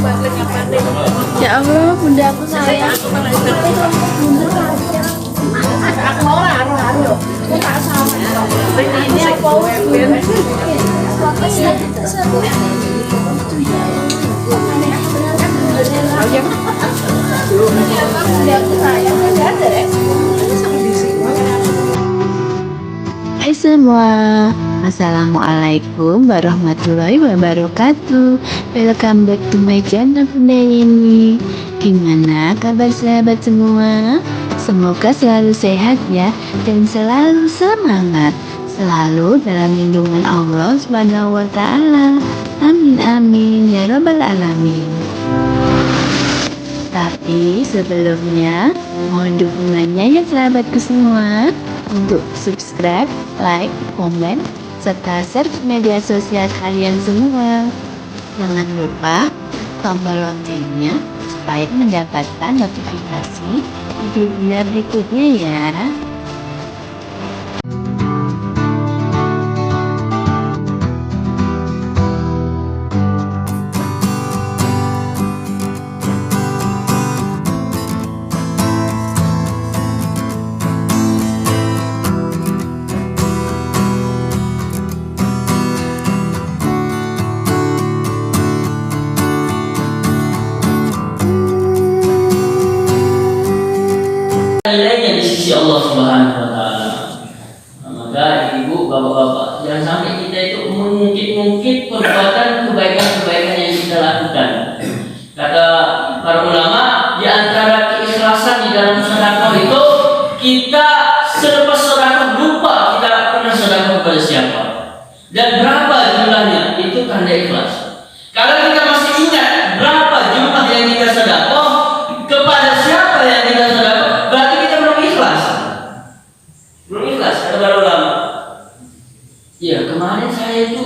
Ya Allah, bunda aku sayang. Aku mau haru-haru. Aku tak sama. Ini apa? Hai semua, Assalamualaikum warahmatullahi wabarakatuh. Welcome back to my channel Bunda Yeni. Gimana kabar sahabat semua? Semoga selalu sehat ya, dan selalu semangat, selalu dalam lindungan Allah Subhanahu wa Ta'ala. Amin amin ya Rabbal alamin. Tapi sebelumnya, mohon dukungannya ya sahabatku semua, untuk subscribe, like, komen, serta share ke media sosial kalian semua. Jangan lupa tombol loncengnya supaya mendapatkan notifikasi video berikutnya ya. Nilainya di sisi Allah Subhanahu wa Ta'ala. Maka ibu, bapak-bapak, jangan sampai kita itu mengungkit-ungkit perbuatan kebaikan-kebaikan yang kita lakukan. Kata para ulama, di antara keikhlasan di dalam sedekah itu, kita selepas sedekah lupa kita pernah sedekah kepada siapa dan berapa jumlahnya, itu tanda ikhlas. Kalau kita masih ingat berapa jumlah yang kita sedekah, kepada siapa yang kita sedekah, berarti kita belum ikhlas. Belum ikhlas, kata para ulama. Ya, kemarin saya itu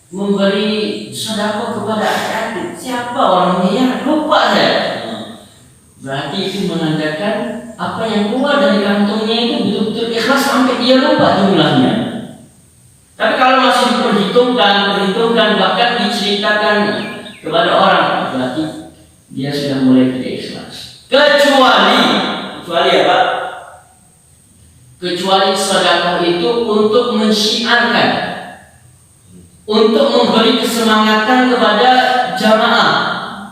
memberi sedekah kepada adik-adik. Siapa orangnya ya? Lupa saya. Berarti itu menandakan apa yang keluar dari kantongnya itu betul-betul ikhlas sampai dia lupa jumlahnya. Tapi kalau masih diperhitungkan, bahkan diceritakan kepada orang, berarti dia sudah mulai tidak ikhlas. Kecuali apa? Kecuali sedekah itu untuk mensyiarkan, untuk memberi kesemangatan kepada jamaah,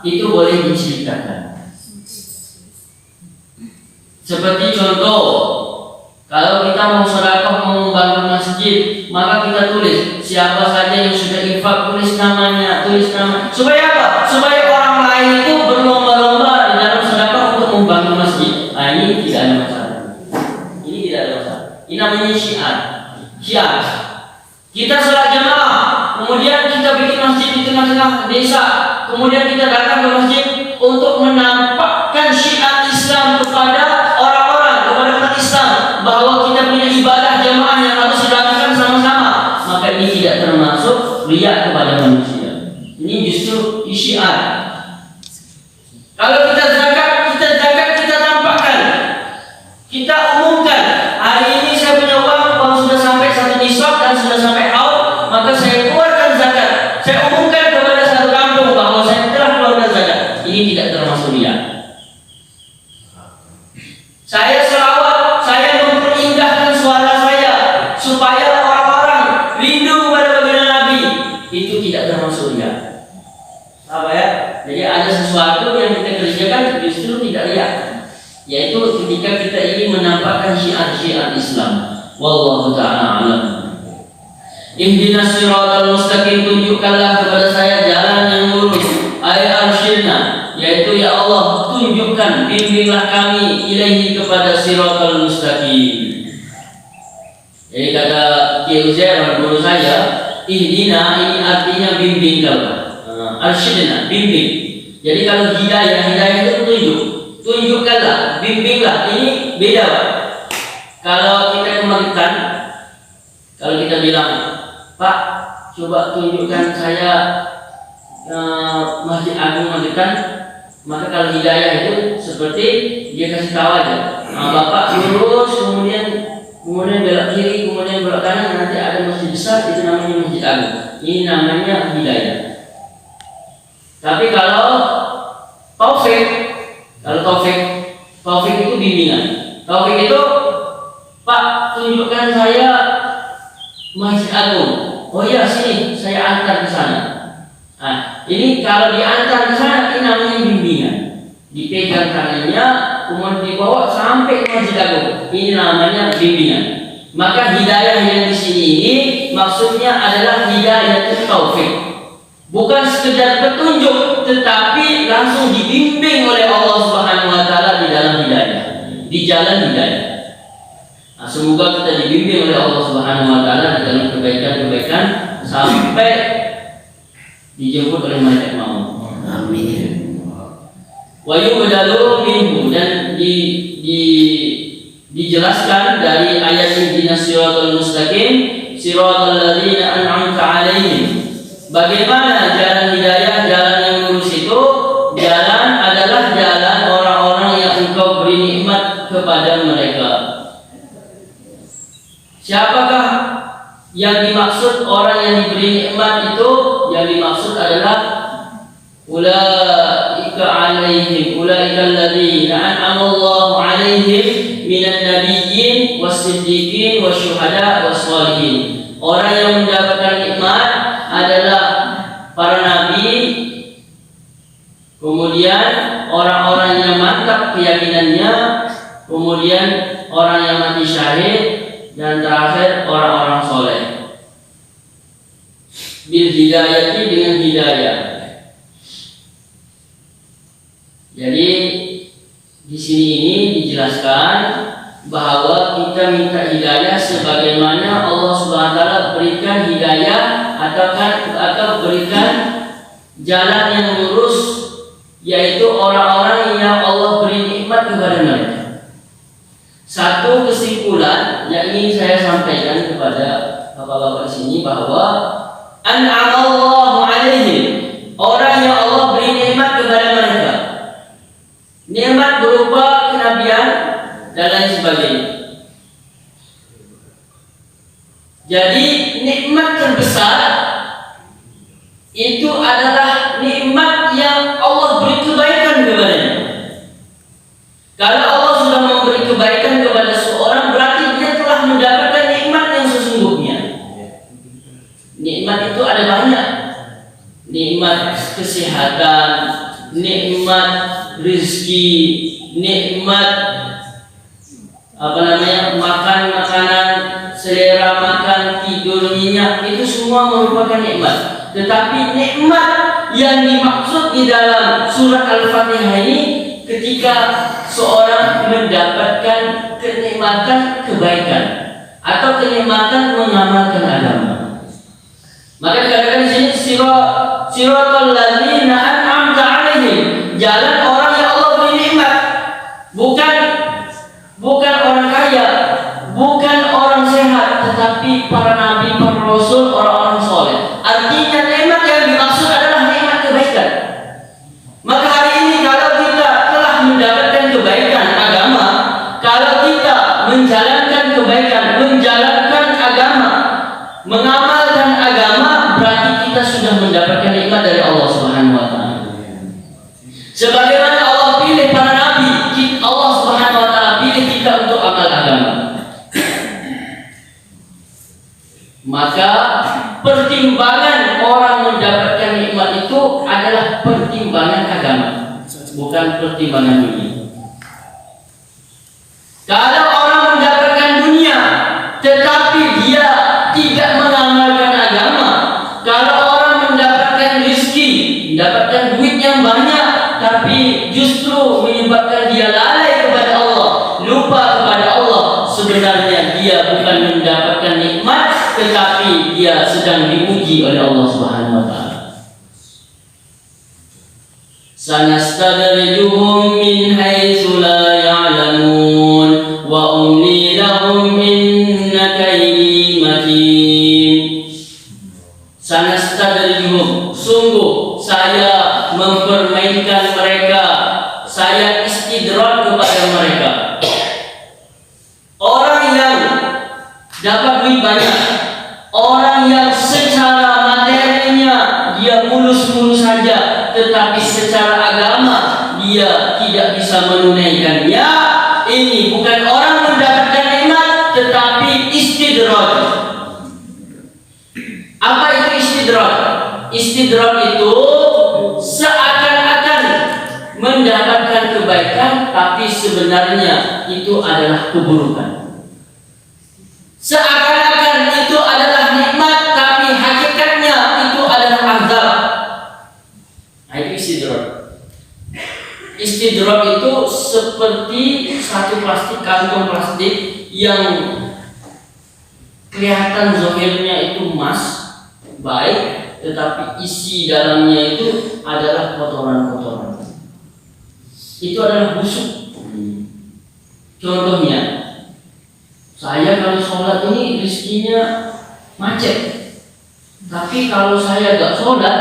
itu boleh diceritakan. Seperti contoh, kalau kita mau sedekah, mau membangun masjid, maka kita tulis siapa saja yang sudah infak, tulis nama, supaya apa? Supaya orang lain itu berlomba-lomba di dalam sedekah untuk membangun masjid. Nah, ini tidak ada masalah. Ini tidak ada masalah. Ini namanya syiar. Kita sholat jamaah, kemudian kita bikin masjid di tengah-tengah desa, kemudian kita datang ke masjid untuk menampakkan syiar Islam kepada orang-orang, kepada umat Islam, bahwa kita punya ibadah jamaah yang harus dilakukan sama-sama. Maka ini tidak termasuk riya kepada manusia. Ini justru syiar. Kalau kita zakat, kita tampakkan, kita umumkan. Hari ini saya punya uang sudah sampai 1 nisab dan sudah sampai haul, maka saya keluarkan zakat. Saya umumkan kepada satu kampung bahwa saya telah keluarkan zakat. Ini tidak termasuk riya. Saya selawat, saya memperindahkan suara saya supaya orang-orang rindu kepada baginda Nabi. Itu tidak termasuk riya. Apa ya? Jadi ada sesuatu yang kita kerjakan justru tidak riya, yaitu ketika kita ingin menampakkan syiar-syiar Islam. Wallahu ta'ala alam. Ihdinas siratal mustaqim, tunjukkanlah kepada saya jalan yang lurus. Ay arsyidna, yaitu ya Allah, tunjukkan, bimbinglah kami ilaihi kepada siratal mustaqim. Jadi kata Kiai Uzair, guru saya, ihdina ini artinya bimbing kalau. Arsyidna, bimbing. Jadi kalau hidayah itu petunjuk. Tunjukkanlah, bimbinglah. Ini beda, Pak. Kalau kita kembalikan, kalau kita bilang, Pak, coba tunjukkan saya Masjid Agung Magetan, maka kalau hidayah itu seperti dia kasih tahu aja. Nah, Bapak lurus, kemudian belok kiri, kemudian belok kanan, nanti ada masjid besar, itu namanya Masjid Agung. Ini namanya hidayah. Tapi kalau taufik itu bimbingan. Taufik itu, Pak, tunjukkan saya Masjid Agung. Oh iya, sini saya antar ke sana. Nah, ini kalau diantar ke sana ini namanya bimbingan. Dipegang tangannya, kemudian dibawa sampai ke Masjid Agung. Ini namanya bimbingan. Maka hidayah yang di sini ini maksudnya adalah hidayah taufik. Bukan sekedar petunjuk, tetapi langsung dibimbing oleh Allah Subhanahu wa taala di dalam hidayah, di jalan hidayah. Nah, semoga kita dibimbing oleh Allah Subhanahu wa taala di dalam kebaikan-kebaikan sampai dijemput oleh malaikat maut. Amin. Wa yubdalu minhu, dan dijelaskan dari ayat ihdinas siratal mustaqim siratal ladzina an'amta 'alaihim. Bagaimana jalan hidayah, jalan yang lurus itu? Jalan adalah jalan orang-orang yang engkau beri nikmat kepada mereka. Siapakah yang dimaksud orang yang diberi nikmat itu? Yang dimaksud adalah ulaika alaihim, ulaika alladzina an'ama Allahu alaihim minan nabiyyin was-siddiqin wasyuhada was-shalihin. Orang yang mendapatkan nikmat adalah para nabi, kemudian orang-orang yang mantap keyakinannya, kemudian orang yang mati syahid, dan terakhir orang-orang soleh. Bil hidayati, dengan hidayah. Jadi di sini ini dijelaskan bahwa kita minta hidayah sebagaimana Allah Subhanahu wa taala berikan hidayah atau berikan jalan yang lurus, yaitu orang-orang yang Allah beri nikmat kepada mereka. Satu kesimpulan yang ingin saya sampaikan kepada bapak-bapak di sini bahwa an'amallahu alaihim, orang yang Allah beri nikmat kepada mereka. Nikmat berupa kenabian dan lain sebagainya. Jadi nikmat terbesar itu adalah nikmat yang Allah beri kebaikan kepadanya. Kalau Allah sudah memberi kebaikan kepada seorang, berarti dia telah mendapatkan nikmat yang sesungguhnya. Nikmat itu ada banyak. Nikmat kesehatan, nikmat rezeki, nikmat makan makanan, selera makan, tidur nyenyak, itu semua merupakan nikmat. Tetapi nikmat yang dimaksud di dalam surat Al-Fatihah ini ketika seorang mendapatkan kenikmatan kebaikan atau kenikmatan mengamalkan agama. Maka dikatakan di sini siratal ladzina an'amta 'alaihim, jalan orang yang Allah beri nikmat. Bukan orang kaya, bukan orang sehat, tetapi para nabi, para rasul, orang-orang soleh. Artinya nikmat yang dimaksud adalah nikmat kebaikan. Maka hari ini kalau kita telah mendapatkan kebaikan agama, kalau kita menjalankan kebaikan, menjalankan agama, mengamalkan agama, berarti kita sudah mendapatkan nikmat dari Allah Subhanahu wa taala. Sebagaimana Allah pilih para nabi, Allah Subhanahu wa taala pilih kita untuk amal agama. Maka pertimbangan orang mendapatkan nikmat itu adalah pertimbangan agama, bukan pertimbangan dunia. Kalau orang mendapatkan dunia tetapi dia tidak mengamalkan agama, kalau orang mendapatkan rezeki, mendapatkan duit yang banyak, tapi justru menyebabkan dia lalai kepada Allah, lupa kepada Allah, sebenarnya dia bukan mendapatkan nikmat, tetapi dia sedang diuji oleh Allah Subhanahu wa taala. Sanastadrijuhum min haitsu la ya'lamun wa umli lahum inna kaydi matin. Sanastadrijuhum, sungguh saya mempermainkan mereka, saya istidraj kepada mereka. Orang yang dapat duit banyak, orang yang secara materinya dia mulus-mulus saja, tetapi dia tidak bisa menunaikannya, ini bukan orang mendapatkan nikmat, tetapi istidraj. Apa itu istidraj? Istidraj itu seakan-akan mendapatkan kebaikan, tapi sebenarnya itu adalah keburukan. Seakan-akan itu adalah nikmat, tapi hakikatnya itu adalah azab. Nah, itu istidraj. Istidraj itu seperti satu kantong plastik yang kelihatan zahirnya itu emas, baik, tetapi isi dalamnya itu adalah kotoran-kotoran. Itu adalah busuk. Contohnya, saya kalau sholat ini rezekinya macet, tapi kalau saya gak sholat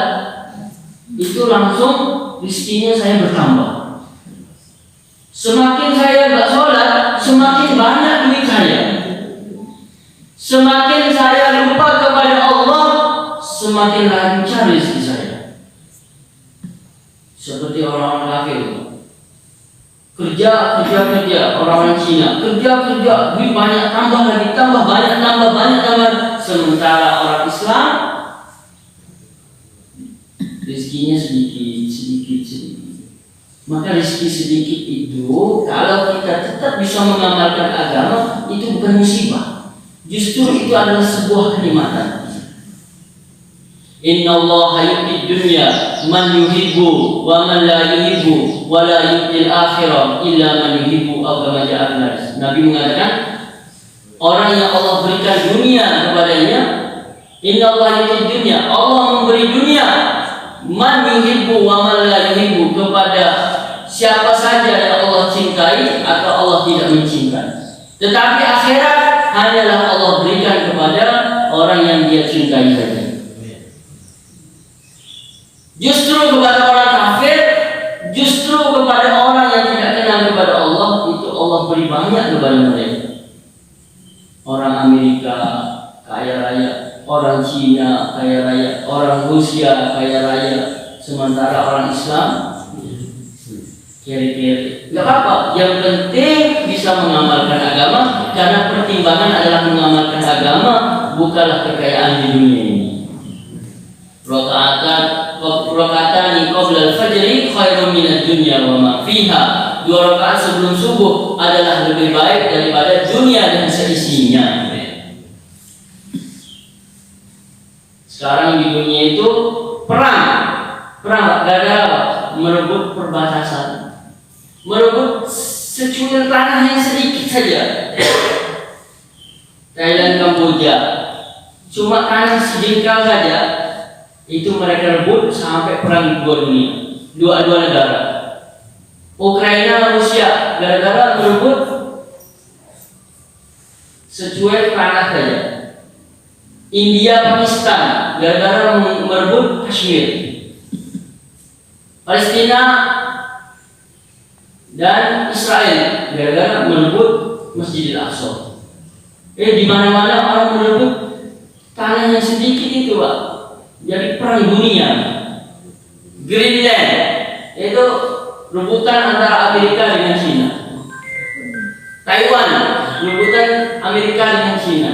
itu langsung rezekinya saya bertambah. Semakin saya gak sholat, semakin banyak duit saya. Semakin saya lupa kepada Allah, semakin lancar rezeki saya. Seperti orang-orang kafir, kerja orang Cina, kerja duit banyak, tambah lagi, tambah banyak, tambah. Sementara orang Islam rezekinya sedikit. Maka rezeki sedikit itu, kalau kita tetap bisa mengamalkan agama, itu bukan musibah. Justru itu adalah sebuah kenikmatan. Inna Allah yu'ti dunya man yuhibbu wa man la yuhibbu wa la yu'ti al-akhirah illa man yuhibbu atau kama ja'a. Nabi mengatakan, orang yang Allah berikan dunia kepadanya, Inna Allah yu'ti dunya, Allah memberi dunia man yuhibbu wa man la yuhibbu, kepada siapa saja yang Allah cintai atau Allah tidak mencintai. Tetapi akhirat hanyalah Allah berikan kepada orang yang dia cintai saja. Justru kepada orang kafir, justru kepada orang yang tidak kenal kepada Allah, itu Allah beri banyak kepada mereka. Orang Amerika kaya raya, orang Cina kaya raya, orang Rusia kaya raya, sementara orang Islam kiri-kiri. Gak apa-apa, yang penting bisa mengamalkan agama, karena pertimbangan adalah mengamalkan agama, bukanlah kekayaan di dunia ini. Rakaatani qabla al-fajri khairun minad dunya wa ma fiha. 2 rakaat sebelum subuh adalah lebih baik daripada dunia dan seisinya. Sekarang di dunia itu perang gara-gara merebut perbatasan, merebut secuil tanah yang sedikit saja. Thailand, Kamboja, cuma tanah sejengkal saja, itu mereka rebut sampai perang dua negara. Ukraina, Rusia, gara-gara merebut secuil tanah saja. India, Pakistan, gara-gara merebut Kashmir. Palestina dan Israel gara-gara merebut Masjidil Aqsa. Di mana-mana orang merebut tanah yang sedikit itu, Pak. Jadi perang dunia. Greenland itu rebutan antara Amerika dengan China. Taiwan rebutan Amerika dengan China.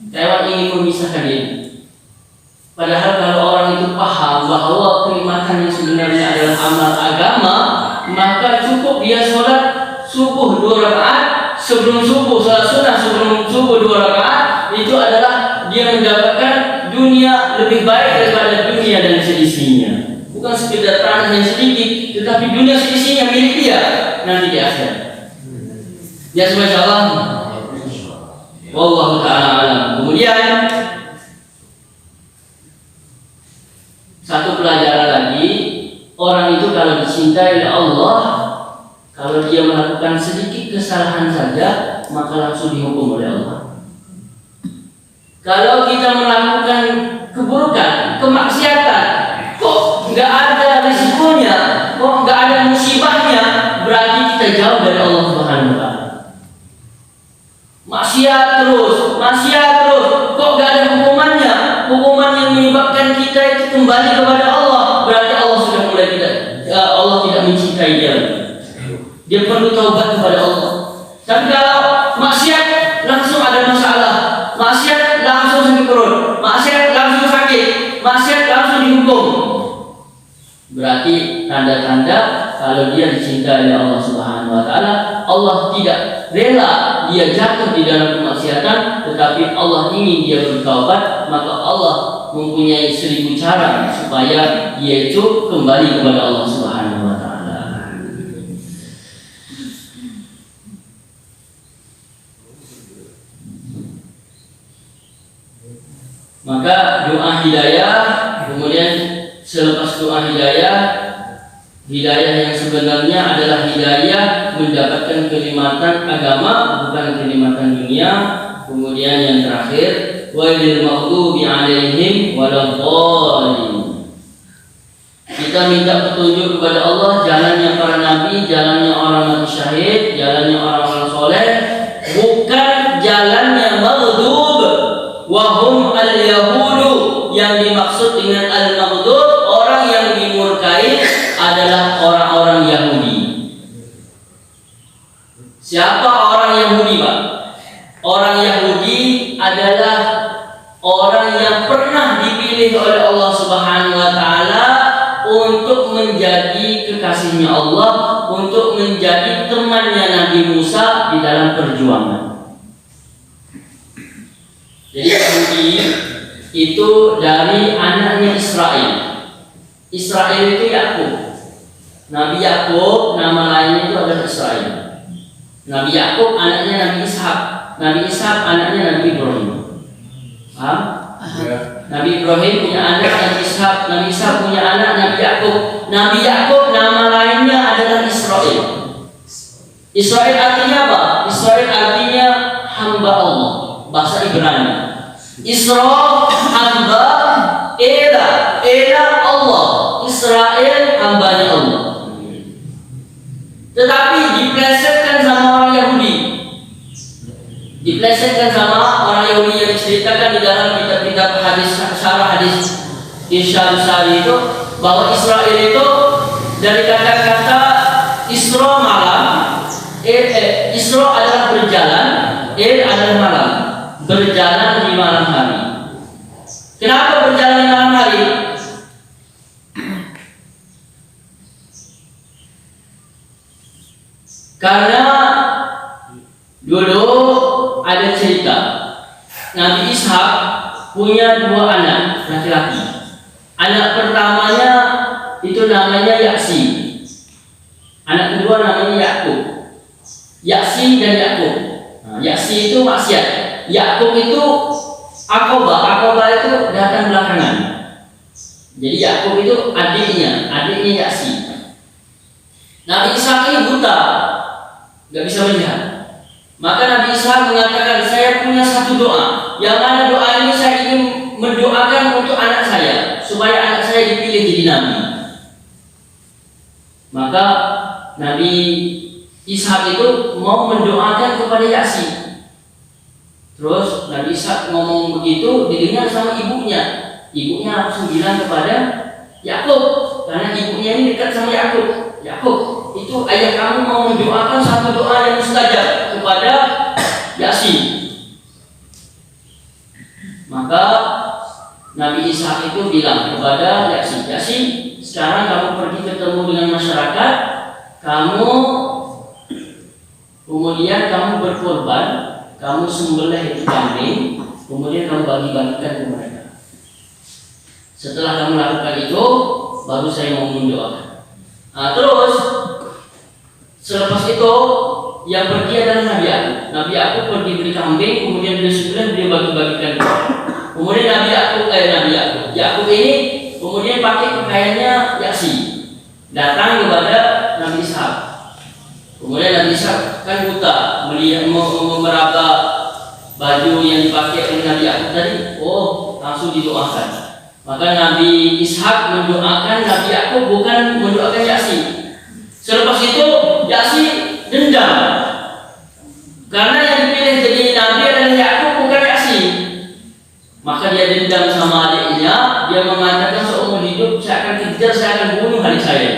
Taiwan ingin memisahkan diri. Padahal kalau orang itu paham bahwa kenikmatan yang sebenarnya adalah amal agama, maka cukup dia sholat subuh 2 rakaat sebelum subuh, sholat sunnah sebelum subuh 2 rakaat, itu adalah dia mendapatkan dunia lebih baik daripada dunia dan seisinya. Bukan sekedar tanah yang sedikit, tetapi dunia seisinya milik dia nanti di akhirat. Ya subhanallah. Wallahu ta'ala alam. Kemudian satu pelajaran lagi, orang itu kalau dicintai oleh Allah, kalau dia melakukan sedikit kesalahan saja, maka langsung dihukum oleh Allah. Kalau kita melakukan keburukan, kemaksiatan, kok nggak ada risikonya, kok nggak ada musibahnya, berarti kita jauh dari Allah Subhanahu wa Ta'ala. Maksiat terus, kok nggak ada hukumannya? Hukuman yang menyebabkan kita itu kembali kepada Allah, berarti Allah sudah mulai Allah tidak mencintai dia. Dia perlu taubat kepada Allah. Tapi kalau maksiat langsung ada masalah, maksiat langsung sakit perut, maksiat langsung sakit, maksiat langsung dihukum. Berarti tanda-tanda kalau dia dicintai oleh Allah Subhanahu wa taala, Allah tidak rela dia jatuh di dalam kemaksiatan, tetapi Allah ingin dia bertaubat, maka Allah mempunyai 1000 cara supaya dia itu kembali kepada Allah Subhanahu wa taala. Maka doa hidayah, kemudian selepas doa hidayah, hidayah yang sebenarnya adalah hidayah mendapatkan kenikmatan agama, bukan kenikmatan dunia. Kemudian yang terakhir, walil maghdubi alaihim waladhdallin. Kita minta petunjuk kepada Allah, jalannya para nabi, jalannya orang mati syahid, jalannya orang-orang soleh, bukan jalannya maghdub. Wahum al-yahudu, yang dimaksud dengan al-maghdub, orang yang dimurkai adalah orang-orang Yahudi. Siapa orang Yahudi, Pak? Orang Yahudi adalah orang yang pernah dipilih oleh Allah Subhanahu wa taala untuk menjadi kekasihnya Allah, untuk menjadi temannya Nabi Musa di dalam perjuangan. Jadi Yahudi itu dari anaknya Israel. Israel itu Yakub. Nabi Yakub nama lainnya itu adalah Israel. Nabi Yakub anaknya Nabi Ishak. Nabi Ishak anaknya Nabi Ibrahim. Paham? Nabi Ibrahim punya anak Nabi Ishak. Nabi Ishak punya anak Nabi Yakub. Nabi Yakub nama lainnya adalah Israel. Israel artinya apa? Israel artinya hamba Allah. Bahasa Ibrani. Isra hamba, Ela Allah. Israel hambanya Allah. Tetapi diplesetkan sama orang Yahudi. Diplesetkan sama orang Yahudi yang diceritakan di dalam kitab-kitab hadis, syarah hadis Irsyad Sari itu, bahwa Israel itu dari kata-kata Isra malam, Isra adalah berjalan, adalah malam. Berjalan di malam hari. Kenapa berjalan di malam hari? Karena dulu ada cerita Nabi Ishak punya 2 anak laki-laki. Anak pertamanya itu namanya Yaksi. Anak kedua namanya Yakub. Yaksi dan Yakub. Yaksi itu maksiat. Yakub itu Akobah itu datang belakangan. Jadi Yakub itu adiknya Yaksi. Nabi Ishak ini buta, nggak bisa melihat. Maka Nabi Ishak mengatakan, saya punya satu doa, yang mana doa ini saya ingin mendoakan untuk anak saya, supaya anak saya dipilih jadi nabi. Maka Nabi Ishak itu mau mendoakan kepada Yasin. Terus Nabi Ishak ngomong begitu didengar sama ibunya. Ibunya langsung bilang kepada Yakub, karena ibunya ini dekat sama Yakub. Yakub, itu ayah kamu mau mendoakan satu doa yang mustajab kepada Yasin. Maka Nabi Ishak itu bilang kepada Yasin, Yasin, sekarang kamu pergi ketemu dengan masyarakat, kamu kemudian kamu berkorban, kamu sembelih itu kambing, kemudian kamu bagi-bagikan ke mereka. Setelah kamu lakukan itu, baru saya mau mendoakan. Terus selepas itu yang pergi adalah Nabi Yakub. Nabi Yakub pergi beli kambing, kemudian dia sembelih, dia bagi-bagikan. Kemudian Nabi Yakub ini kemudian pakai pakaiannya Yasin, datang kepada Nabi Ishak. Kemudian Nabi Ishak kan buta, melihat meraba baju yang dipakai oleh Nabi Yakub tadi, langsung didoakan. Maka Nabi Ishak mendoakan Nabi Yakub, bukan mendoakan Yasin. Selepas itu Yasin dendam, karena yang dipilih jadi nabi adalah Yakub, bukan Yasin. Maka dia dendam sama adiknya. Dia mengatakan seumur hidup saya akan kejar, saya akan bunuh adik saya.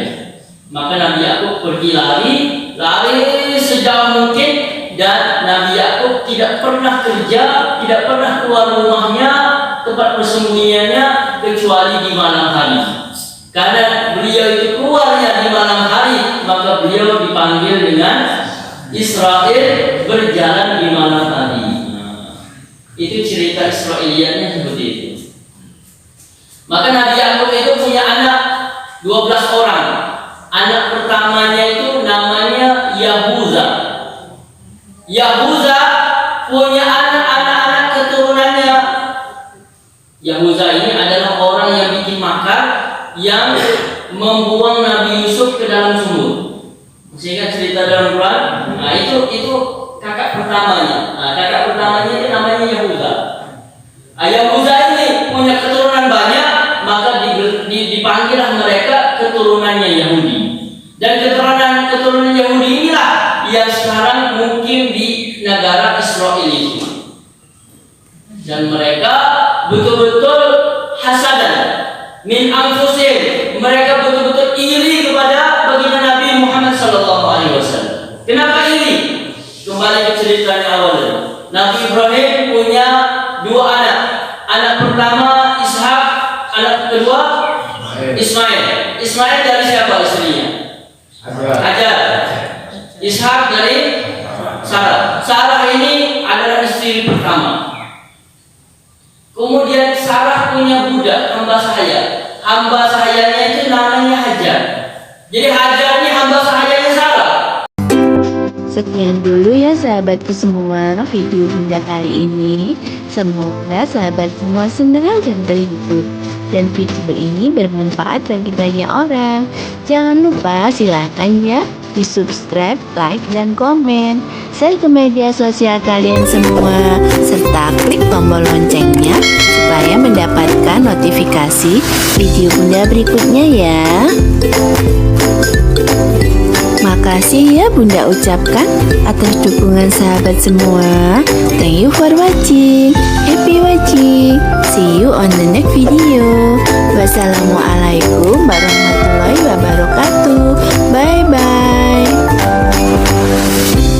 Maka Nabi Yakub pergi lari, lari sejauh mungkin, dan Nabi Yakub tidak pernah kerja, tidak pernah keluar rumahnya, tempat persembunyiannya, kecuali di malam hari. Karena beliau itu keluarnya di malam hari, maka beliau dipanggil dengan Israel, berjalan di malam hari. Itu cerita Israiliyatnya seperti itu. Maka Nabi Yakub itu punya anak 12 orang. Anak pertamanya itu namanya Yahuza. Yahuza punya anak-anak keturunannya. Yahuza ini adalah orang yang bikin makar, yang membuang Nabi Yusuf ke dalam sumur. Sehingga cerita dalam Quran. Nah, itu kakak pertamanya. Nah, kakak pertamanya itu namanya Yahuza. Yahuza ini punya keturunan banyak, maka dipanggillah mereka keturunannya Yahudi. Dan keturunan Yahudi inilah yang sekarang mungkin di negara Israel itu. Dan mereka betul-betul hasadan min anfusihim. Mereka betul-betul iri kepada baginda Nabi Muhammad SAW. Kenapa iri? Kembali ke ceritanya awalnya. Nabi Ibrahim punya 2 anak. Anak pertama Ishak, anak kedua Ismail. Ismail dari siapa istrinya? Hajar. Ishak dari Sarah. Sarah ini adalah istri pertama. Kemudian Sarah punya budak, hamba sahaya. Hamba sahayanya itu namanya Hajar. Jadi Hajar ini hamba sahayanya Sarah. Sekian dulu ya sahabatku semua video Bunda kali ini. Semoga sahabat semua senang dan terhibur, dan video ini bermanfaat bagi banyak orang. Jangan lupa silahkan ya di subscribe, like, dan komen. Share ke media sosial kalian semua, serta klik tombol loncengnya supaya mendapatkan notifikasi video Bunda berikutnya ya. Makasih ya Bunda ucapkan atas dukungan sahabat semua. Thank you for watching. Happy watching. See you on the next video. Wassalamualaikum warahmatullahi wabarakatuh.